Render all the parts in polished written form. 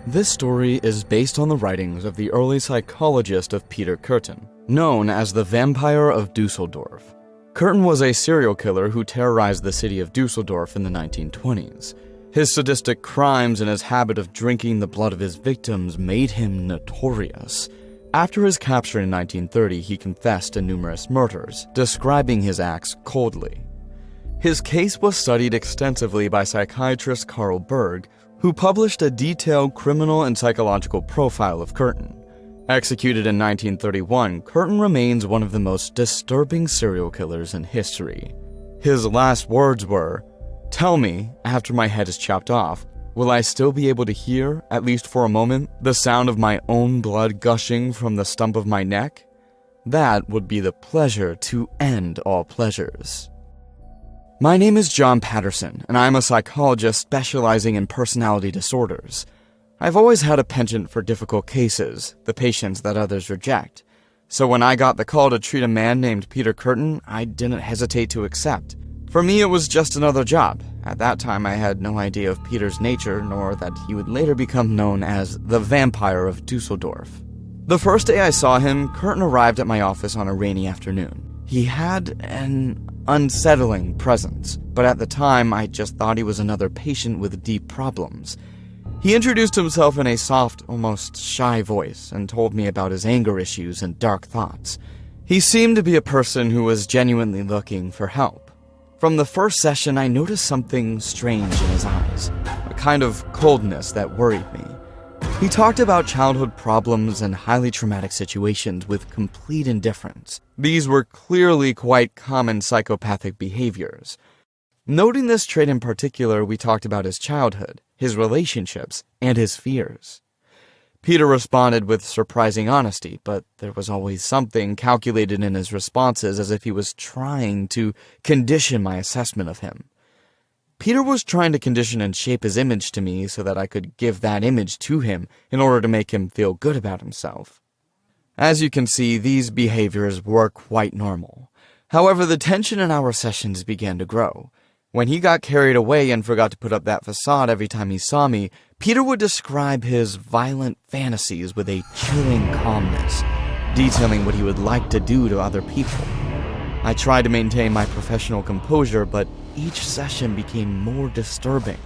This story is based on the writings of the early psychologist of Peter Kürten, known as the Vampire of Dusseldorf. Kürten was a serial killer who terrorized the city of Dusseldorf in the 1920s. His sadistic crimes and his habit of drinking the blood of his victims made him notorious. After his capture in 1930, he confessed to numerous murders, describing his acts coldly. His case was studied extensively by psychiatrist Carl Berg, who published a detailed criminal and psychological profile of Kürten. Executed in 1931, Kürten remains one of the most disturbing serial killers in history. His last words were, "Tell me, after my head is chopped off, will I still be able to hear, at least for a moment, the sound of my own blood gushing from the stump of my neck? That would be the pleasure to end all pleasures." My name is John Patterson, and I'm a psychologist specializing in personality disorders. I've always had a penchant for difficult cases, the patients that others reject. So when I got the call to treat a man named Peter Kürten, I didn't hesitate to accept. For me, it was just another job. At that time, I had no idea of Peter's nature, nor that he would later become known as the Vampire of Dusseldorf. The first day I saw him, Kürten arrived at my office on a rainy afternoon. He had an unsettling presence, but at the time, I just thought he was another patient with deep problems. He introduced himself in a soft, almost shy voice and told me about his anger issues and dark thoughts. He seemed to be a person who was genuinely looking for help. From the first session, I noticed something strange in his eyes, a kind of coldness that worried me. He talked about childhood problems and highly traumatic situations with complete indifference. These were clearly quite common psychopathic behaviors. Noting this trait in particular, we talked about his childhood, his relationships, and his fears. Peter responded with surprising honesty, but there was always something calculated in his responses, as if he was trying to condition my assessment of him. Peter was trying to condition and shape his image to me so that I could give that image to him in order to make him feel good about himself. As you can see, these behaviors were quite normal. However, the tension in our sessions began to grow. When he got carried away and forgot to put up that facade every time he saw me, Peter would describe his violent fantasies with a chilling calmness, detailing what he would like to do to other people. I tried to maintain my professional composure, but each session became more disturbing.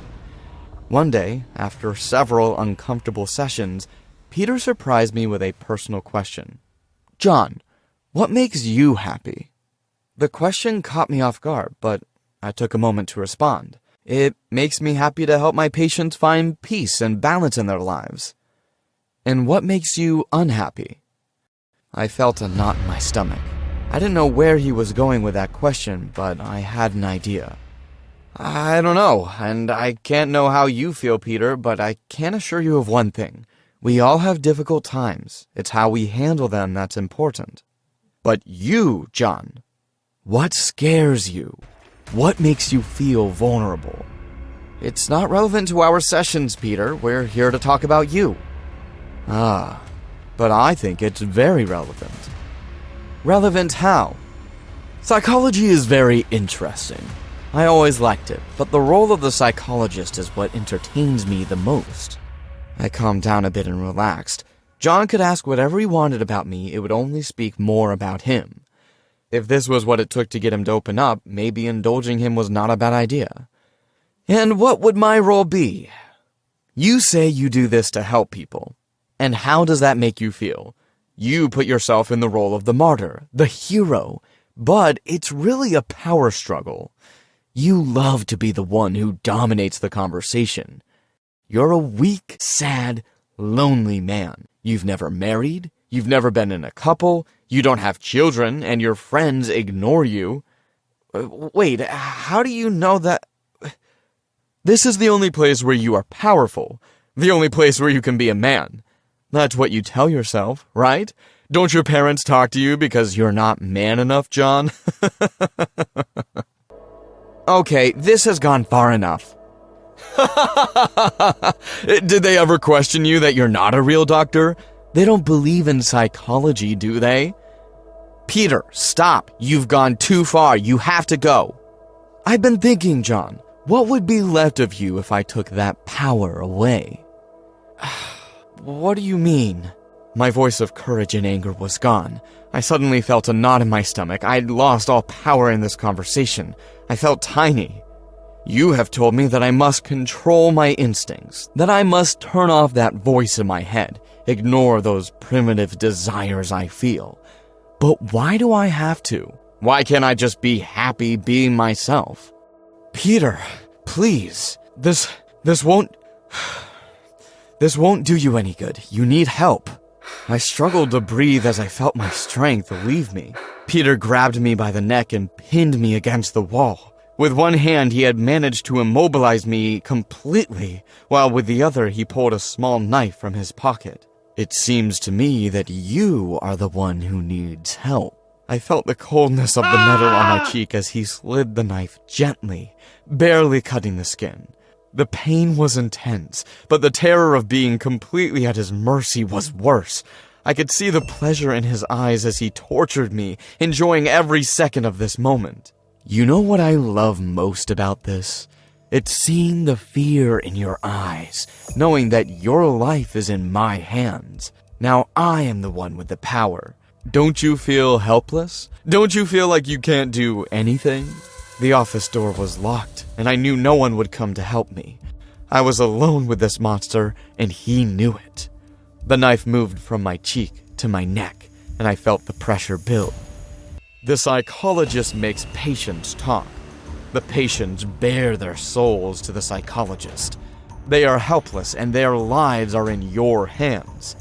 One day, after several uncomfortable sessions, Peter surprised me with a personal question. "John, what makes you happy?" The question caught me off guard, but I took a moment to respond. "It makes me happy to help my patients find peace and balance in their lives." "And what makes you unhappy?" I felt a knot in my stomach. I didn't know where he was going with that question, but I had an idea. "I don't know, and I can't know how you feel, Peter, but I can assure you of one thing. We all have difficult times. It's how we handle them that's important." "But you, John, what scares you? What makes you feel vulnerable?" "It's not relevant to our sessions, Peter. We're here to talk about you." "Ah, but I think it's very relevant." "Relevant how?" "Psychology is very interesting. I always liked it, but the role of the psychologist is what entertains me the most." I calmed down a bit and relaxed. John could ask whatever he wanted about me, it would only speak more about him. If this was what it took to get him to open up, maybe indulging him was not a bad idea. "And what would my role be?" "You say you do this to help people. And how does that make you feel? You put yourself in the role of the martyr, the hero, but it's really a power struggle. You love to be the one who dominates the conversation. You're a weak, sad, lonely man. You've never married, you've never been in a couple, you don't have children, and your friends ignore you. Wait, how do you know that? This is the only place where you are powerful, the only place where you can be a man. That's what you tell yourself, right? Don't your parents talk to you because you're not man enough, John?" "Okay, this has gone far enough." "Did they ever question you that you're not a real doctor? They don't believe in psychology, do they?" "Peter, stop. You've gone too far. You have to go." "I've been thinking, John, what would be left of you if I took that power away?" What do you mean? My voice of courage and anger was gone. I suddenly felt a knot in my stomach. I'd lost all power in this conversation. I felt tiny. You have told me that I must control my instincts, that I must turn off that voice in my head, ignore those primitive desires I feel. But why do I have to? Why can't I just be happy being myself? Peter, please, this won't do you any good. You need help. I struggled to breathe as I felt my strength leave me. Peter grabbed me by the neck and pinned me against the wall. With one hand, he had managed to immobilize me completely, while with the other, he pulled a small knife from his pocket. It seems to me that you are the one who needs help. I felt the coldness of the metal on my cheek as he slid the knife gently, barely cutting the skin. The pain was intense, but the terror of being completely at his mercy was worse. I could see the pleasure in his eyes as he tortured me, enjoying every second of this moment. You know what I love most about this? It's seeing the fear in your eyes, knowing that your life is in my hands. Now I am the one with the power. Don't you feel helpless? Don't you feel like you can't do anything? The office door was locked, and I knew no one would come to help me. I was alone with this monster, and he knew it. The knife moved from my cheek to my neck, and I felt the pressure build. The psychologist makes patients talk. The patients bare their souls to the psychologist. They are helpless, and their lives are in your hands.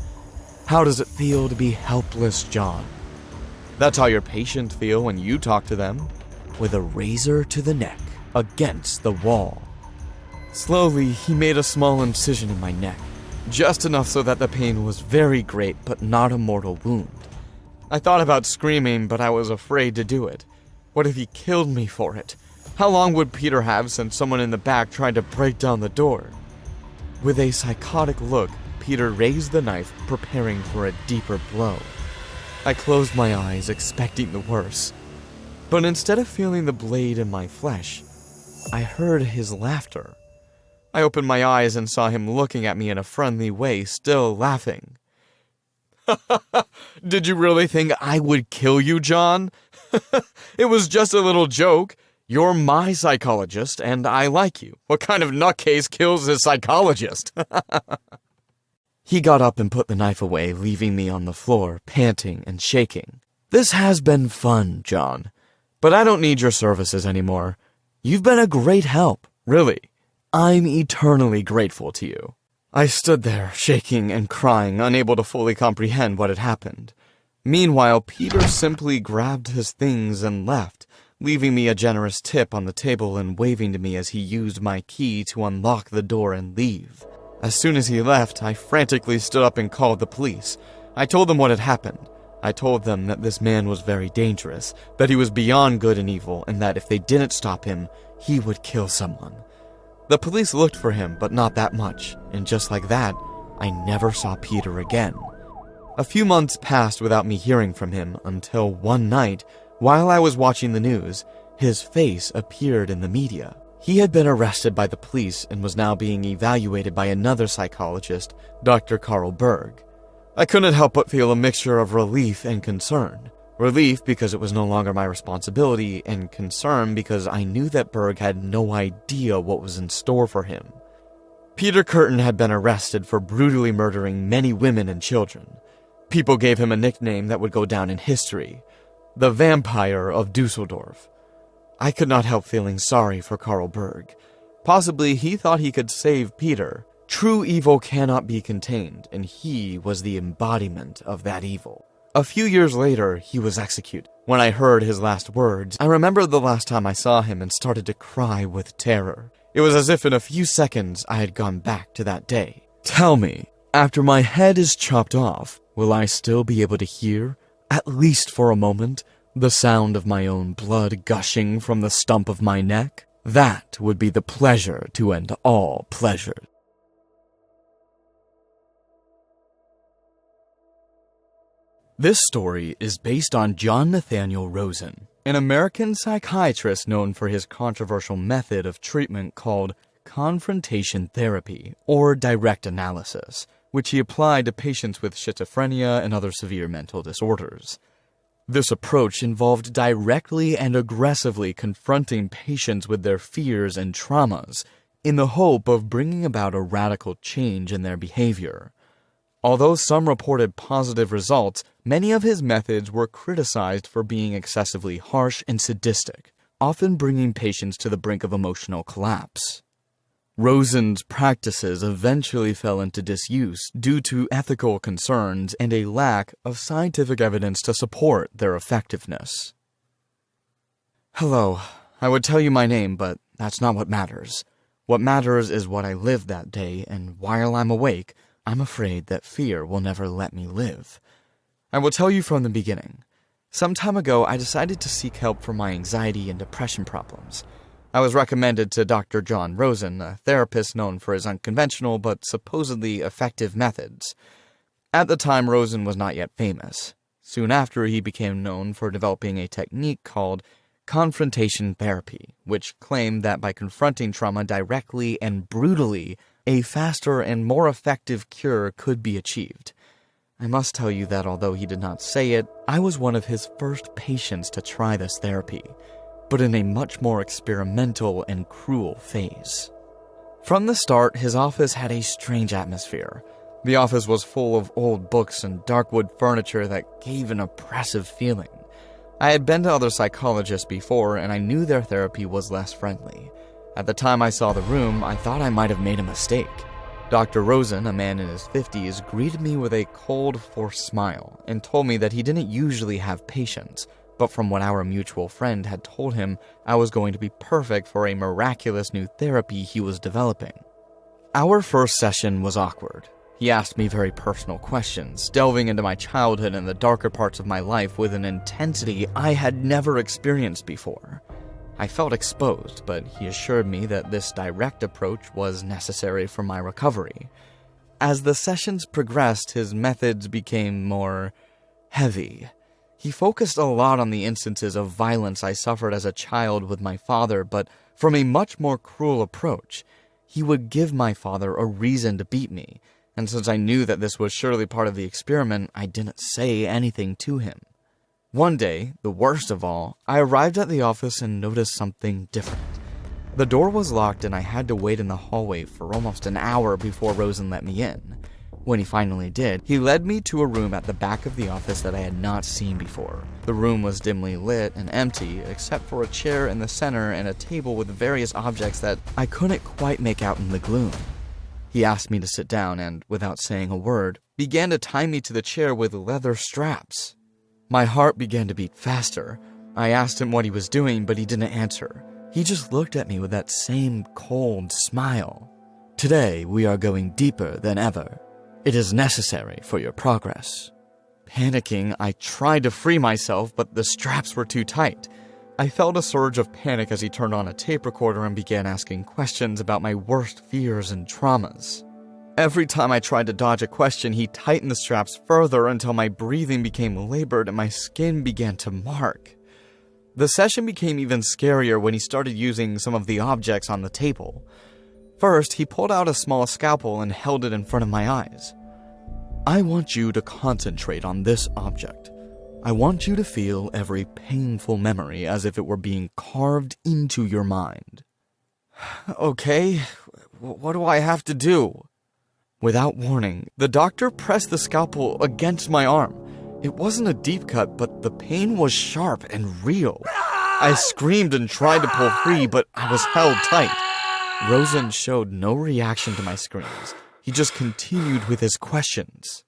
How does it feel to be helpless, John? That's how your patients feel when you talk to them. With a razor to the neck, against the wall. Slowly, he made a small incision in my neck, just enough so that the pain was very great, but not a mortal wound. I thought about screaming, but I was afraid to do it. What if he killed me for it? How long would Peter have since someone in the back tried to break down the door? With a psychotic look, Peter raised the knife, preparing for a deeper blow. I closed my eyes, expecting the worst. But instead of feeling the blade in my flesh, I heard his laughter. I opened my eyes and saw him looking at me in a friendly way, still laughing. Did you really think I would kill you, John? It was just a little joke. You're my psychologist, and I like you. What kind of nutcase kills his psychologist? He got up and put the knife away, leaving me on the floor, panting and shaking. This has been fun, John. But I don't need your services anymore. You've been a great help, really. I'm eternally grateful to you. I stood there, shaking and crying, unable to fully comprehend what had happened. Meanwhile, Peter simply grabbed his things and left, leaving me a generous tip on the table and waving to me as he used my key to unlock the door and leave. As soon as he left, I frantically stood up and called the police. I told them what had happened. I told them that this man was very dangerous, that he was beyond good and evil, and that if they didn't stop him, he would kill someone. The police looked for him, but not that much, and just like that, I never saw Peter again. A few months passed without me hearing from him until one night, while I was watching the news, his face appeared in the media. He had been arrested by the police and was now being evaluated by another psychologist, Dr. Carl Berg. I couldn't help but feel a mixture of relief and concern. Relief because it was no longer my responsibility, and concern because I knew that Berg had no idea what was in store for him. Peter Curtin had been arrested for brutally murdering many women and children. People gave him a nickname that would go down in history, the Vampire of Dusseldorf. I could not help feeling sorry for Carl Berg. Possibly he thought he could save Peter. True evil cannot be contained, and he was the embodiment of that evil. A few years later, he was executed. When I heard his last words, I remembered the last time I saw him and started to cry with terror. It was as if in a few seconds I had gone back to that day. Tell me, after my head is chopped off, will I still be able to hear, at least for a moment, the sound of my own blood gushing from the stump of my neck? That would be the pleasure to end all pleasures. This story is based on John Nathaniel Rosen, an American psychiatrist known for his controversial method of treatment called confrontation therapy or direct analysis, which he applied to patients with schizophrenia and other severe mental disorders. This approach involved directly and aggressively confronting patients with their fears and traumas in the hope of bringing about a radical change in their behavior. Although some reported positive results, many of his methods were criticized for being excessively harsh and sadistic, often bringing patients to the brink of emotional collapse. Rosen's practices eventually fell into disuse due to ethical concerns and a lack of scientific evidence to support their effectiveness. Hello, I would tell you my name, but that's not what matters. What matters is what I lived that day, and while I'm awake, I'm afraid that fear will never let me live. I will tell you from the beginning. Some time ago, I decided to seek help for my anxiety and depression problems. I was recommended to Dr. John Rosen, a therapist known for his unconventional but supposedly effective methods. At the time, Rosen was not yet famous. Soon after, he became known for developing a technique called confrontation therapy, which claimed that by confronting trauma directly and brutally, a faster and more effective cure could be achieved. I must tell you that although he did not say it, I was one of his first patients to try this therapy, but in a much more experimental and cruel phase. From the start, his office had a strange atmosphere. The office was full of old books and dark wood furniture that gave an oppressive feeling. I had been to other psychologists before, and I knew their therapy was less friendly. At the time I saw the room, I thought I might have made a mistake. Dr. Rosen, a man in his 50s, greeted me with a cold, forced smile and told me that he didn't usually have patients, but from what our mutual friend had told him, I was going to be perfect for a miraculous new therapy he was developing. Our first session was awkward. He asked me very personal questions, delving into my childhood and the darker parts of my life with an intensity I had never experienced before. I felt exposed, but he assured me that this direct approach was necessary for my recovery. As the sessions progressed, his methods became more heavy. He focused a lot on the instances of violence I suffered as a child with my father, but from a much more cruel approach. He would give my father a reason to beat me, and since I knew that this was surely part of the experiment, I didn't say anything to him. One day, the worst of all, I arrived at the office and noticed something different. The door was locked and I had to wait in the hallway for almost an hour before Rosen let me in. When he finally did, he led me to a room at the back of the office that I had not seen before. The room was dimly lit and empty, except for a chair in the center and a table with various objects that I couldn't quite make out in the gloom. He asked me to sit down and, without saying a word, began to tie me to the chair with leather straps. My heart began to beat faster. I asked him what he was doing, but he didn't answer. He just looked at me with that same cold smile. Today, we are going deeper than ever. It is necessary for your progress. Panicking, I tried to free myself, but the straps were too tight. I felt a surge of panic as he turned on a tape recorder and began asking questions about my worst fears and traumas. Every time I tried to dodge a question, he tightened the straps further until my breathing became labored and my skin began to mark. The session became even scarier when he started using some of the objects on the table. First, he pulled out a small scalpel and held it in front of my eyes. I want you to concentrate on this object. I want you to feel every painful memory as if it were being carved into your mind. Okay, what do I have to do? Without warning, the doctor pressed the scalpel against my arm. It wasn't a deep cut, but the pain was sharp and real. I screamed and tried to pull free, but I was held tight. Rosen showed no reaction to my screams. He just continued with his questions.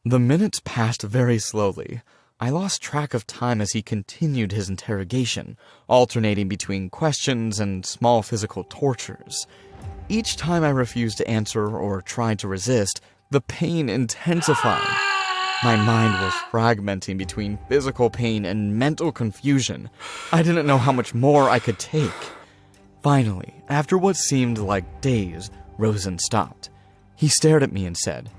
The minutes passed very slowly. I lost track of time as he continued his interrogation, alternating between questions and small physical tortures. Each time I refused to answer or tried to resist, the pain intensified. My mind was fragmenting between physical pain and mental confusion. I didn't know how much more I could take. Finally, after what seemed like days, Rosen stopped. He stared at me and said,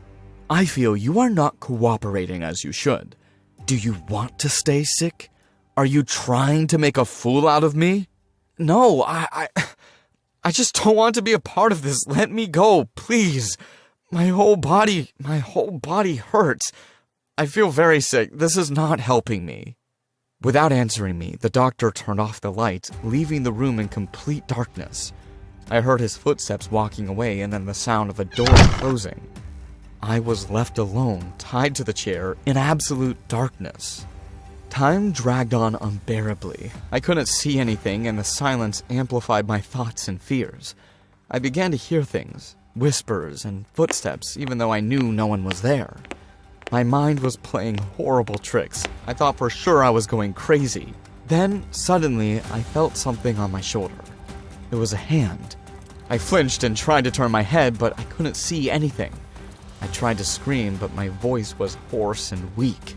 I feel you are not cooperating as you should. Do you want to stay sick? Are you trying to make a fool out of me? No, I just don't want to be a part of this. Let me go, please. My whole body hurts. I feel very sick. This is not helping me." Without answering me, the doctor turned off the light, leaving the room in complete darkness. I heard his footsteps walking away and then the sound of a door closing. I was left alone, tied to the chair, in absolute darkness. Time dragged on unbearably. I couldn't see anything, and the silence amplified my thoughts and fears. I began to hear things, whispers and footsteps, even though I knew no one was there. My mind was playing horrible tricks. I thought for sure I was going crazy. Then, suddenly, I felt something on my shoulder. It was a hand. I flinched and tried to turn my head, but I couldn't see anything. I tried to scream, but my voice was hoarse and weak.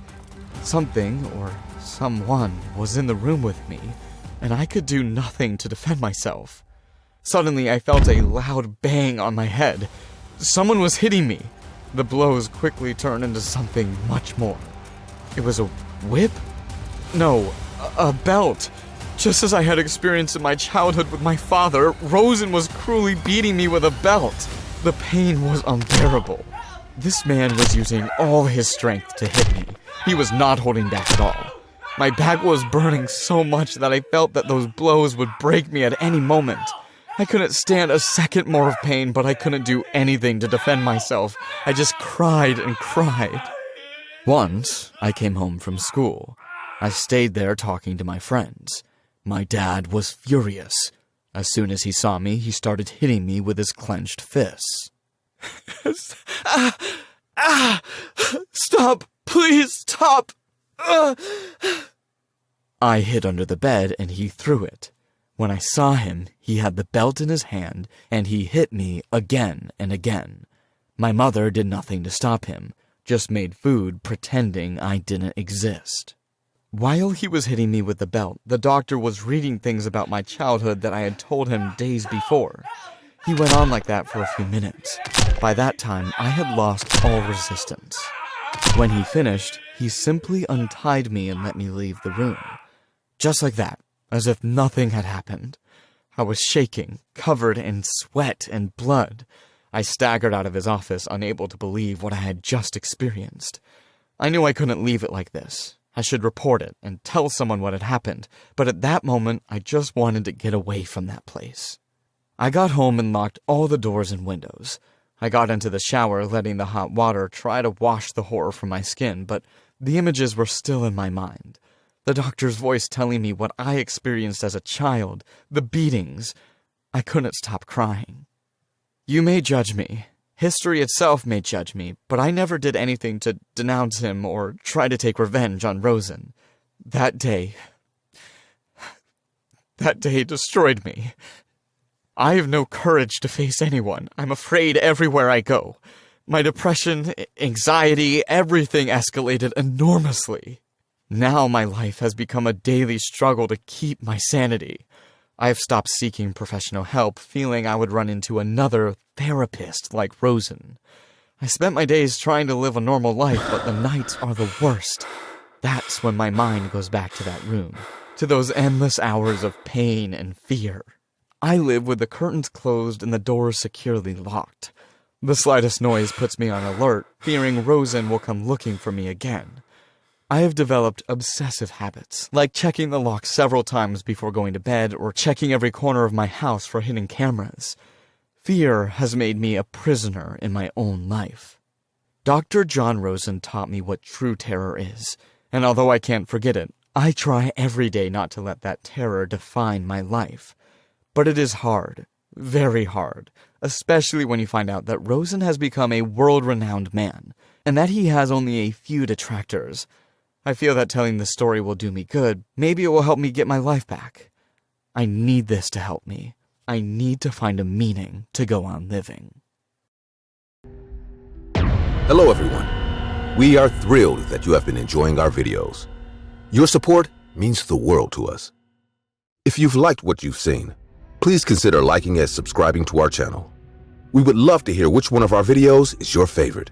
Something, or someone, was in the room with me, and I could do nothing to defend myself. Suddenly, I felt a loud bang on my head. Someone was hitting me. The blows quickly turned into something much more. It was a whip? No, a belt. Just as I had experienced in my childhood with my father, Rosen was cruelly beating me with a belt. The pain was unbearable. This man was using all his strength to hit me. He was not holding back at all. My back was burning so much that I felt that those blows would break me at any moment. I couldn't stand a second more of pain, but I couldn't do anything to defend myself. I just cried and cried. Once, I came home from school. I stayed there talking to my friends. My dad was furious. As soon as he saw me, he started hitting me with his clenched fists. Stop! Please stop! I hid under the bed and he threw it. When I saw him, he had the belt in his hand and he hit me again and again. My mother did nothing to stop him, just made food pretending I didn't exist. While he was hitting me with the belt, the doctor was reading things about my childhood that I had told him days before. He went on like that for a few minutes. By that time, I had lost all resistance. When he finished, he simply untied me and let me leave the room. Just like that, as if nothing had happened. I was shaking, covered in sweat and blood. I staggered out of his office, unable to believe what I had just experienced. I knew I couldn't leave it like this. I should report it and tell someone what had happened, but at that moment, I just wanted to get away from that place. I got home and locked all the doors and windows. I got into the shower, letting the hot water try to wash the horror from my skin, but the images were still in my mind. The doctor's voice telling me what I experienced as a child, the beatings. I couldn't stop crying. You may judge me. History itself may judge me, but I never did anything to denounce him or try to take revenge on Rosen. That day destroyed me. I have no courage to face anyone. I'm afraid everywhere I go. My depression, anxiety, everything escalated enormously. Now my life has become a daily struggle to keep my sanity. I have stopped seeking professional help, feeling I would run into another therapist like Rosen. I spent my days trying to live a normal life, but the nights are the worst. That's when my mind goes back to that room, to those endless hours of pain and fear. I live with the curtains closed and the doors securely locked. The slightest noise puts me on alert, fearing Rosen will come looking for me again. I have developed obsessive habits, like checking the lock several times before going to bed or checking every corner of my house for hidden cameras. Fear has made me a prisoner in my own life. Dr. John Rosen taught me what true terror is, and although I can't forget it, I try every day not to let that terror define my life. But it is hard, very hard, especially when you find out that Rosen has become a world-renowned man, and that he has only a few detractors. I feel that telling this story will do me good. Maybe it will help me get my life back. I need this to help me. I need to find a meaning to go on living. Hello everyone. We are thrilled that you have been enjoying our videos. Your support means the world to us. If you've liked what you've seen, please consider liking and subscribing to our channel. We would love to hear which one of our videos is your favorite.